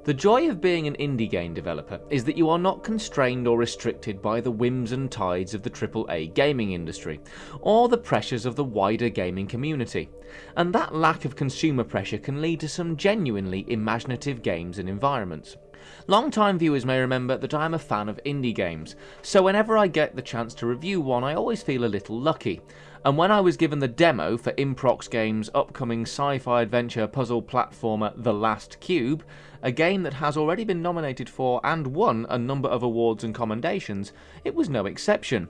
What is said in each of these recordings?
The joy of being an indie game developer is that you are not constrained or restricted by the whims and tides of the AAA gaming industry, or the pressures of the wider gaming community, and that lack of consumer pressure can lead to some genuinely imaginative games and environments. Long-time viewers may remember that I am a fan of indie games, so whenever I get the chance to review one I always feel a little lucky. And when I was given the demo for Improx Games' upcoming sci-fi adventure puzzle platformer The Last Cube, a game that has already been nominated for and won a number of awards and commendations, it was no exception.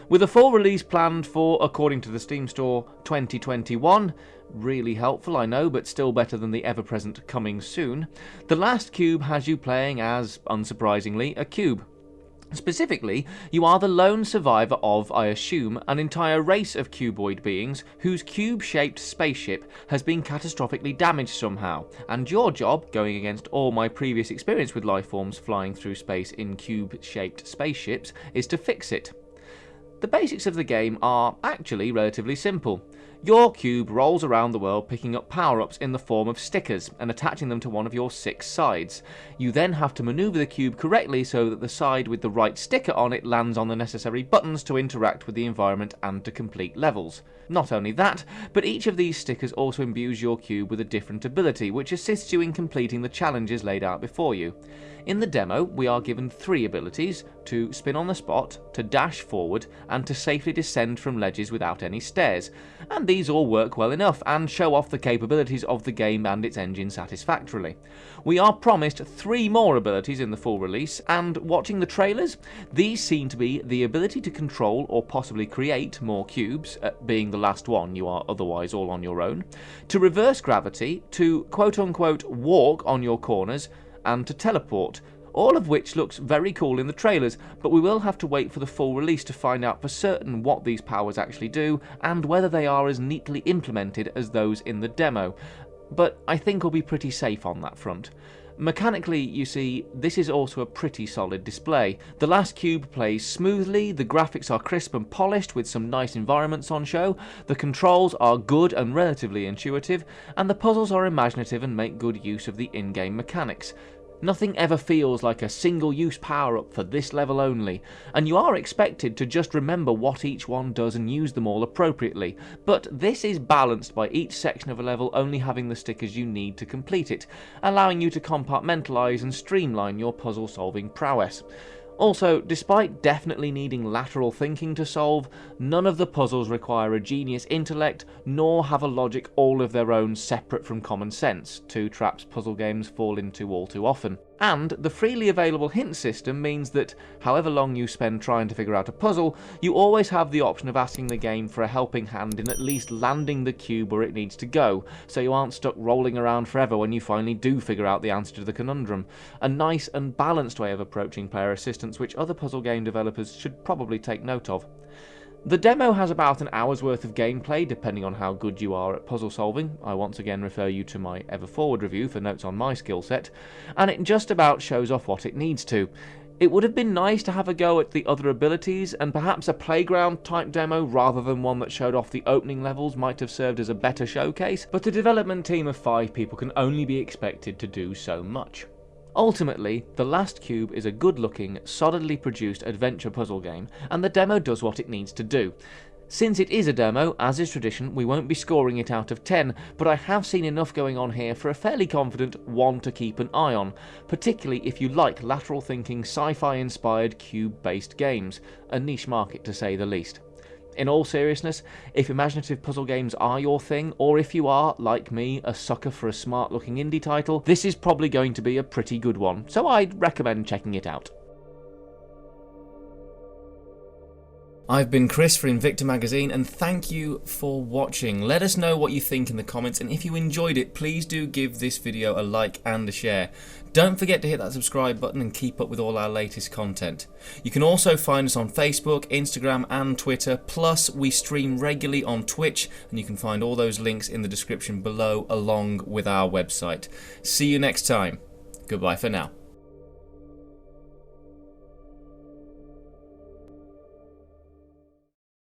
With a full release planned for, according to the Steam Store, 2021, really helpful I know, but still better than the ever-present coming soon, The Last Cube has you playing as, unsurprisingly, a cube. Specifically, you are the lone survivor of, I assume, an entire race of cuboid beings whose cube-shaped spaceship has been catastrophically damaged somehow, and your job, going against all my previous experience with lifeforms flying through space in cube-shaped spaceships, is to fix it. The basics of the game are actually relatively simple. Your cube rolls around the world picking up power-ups in the form of stickers and attaching them to one of your 6 sides. You then have to manoeuvre the cube correctly so that the side with the right sticker on it lands on the necessary buttons to interact with the environment and to complete levels. Not only that, but each of these stickers also imbues your cube with a different ability which assists you in completing the challenges laid out before you. In the demo, we are given 3 abilities: to spin on the spot, to dash forward, and to safely descend from ledges without any stairs, and these all work well enough and show off the capabilities of the game and its engine satisfactorily. We are promised 3 more abilities in the full release, and watching the trailers, these seem to be the ability to control or possibly create more cubes, being the last one you are otherwise all on your own, to reverse gravity, to quote-unquote walk on your corners, and to teleport, all of which looks very cool in the trailers, but we will have to wait for the full release to find out for certain what these powers actually do, and whether they are as neatly implemented as those in the demo. But I think we'll be pretty safe on that front. Mechanically, you see, this is also a pretty solid display. The Last Cube plays smoothly, the graphics are crisp and polished with some nice environments on show, the controls are good and relatively intuitive, and the puzzles are imaginative and make good use of the in-game mechanics. Nothing ever feels like a single-use power-up for this level only, and you are expected to just remember what each one does and use them all appropriately, but this is balanced by each section of a level only having the stickers you need to complete it, allowing you to compartmentalise and streamline your puzzle-solving prowess. Also, despite definitely needing lateral thinking to solve, none of the puzzles require a genius intellect, nor have a logic all of their own separate from common sense, 2 traps puzzle games fall into all too often. And the freely available hint system means that, however long you spend trying to figure out a puzzle, you always have the option of asking the game for a helping hand in at least landing the cube where it needs to go, so you aren't stuck rolling around forever when you finally do figure out the answer to the conundrum. A nice and balanced way of approaching player assistance which other puzzle game developers should probably take note of. The demo has about an hour's worth of gameplay, depending on how good you are at puzzle solving. I once again refer you to my Ever Forward review for notes on my skill set, and it just about shows off what it needs to. It would have been nice to have a go at the other abilities, and perhaps a playground type demo rather than one that showed off the opening levels might have served as a better showcase, but a development team of 5 people can only be expected to do so much. Ultimately, The Last Cube is a good-looking, solidly produced adventure puzzle game, and the demo does what it needs to do. Since it is a demo, as is tradition, we won't be scoring it out of 10, but I have seen enough going on here for a fairly confident 1 to keep an eye on, particularly if you like lateral thinking, sci-fi inspired cube-based games, a niche market to say the least. In all seriousness, if imaginative puzzle games are your thing, or if you are, like me, a sucker for a smart-looking indie title, this is probably going to be a pretty good one, so I'd recommend checking it out. I've been Chris for Invicta magazine, and thank you for watching. Let us know what you think in the comments, and if you enjoyed it, please do give this video a like and a share. Don't forget to hit that subscribe button and keep up with all our latest content. You can also find us on Facebook, Instagram and Twitter, plus we stream regularly on Twitch, and you can find all those links in the description below along with our website. See you next time. Goodbye for now.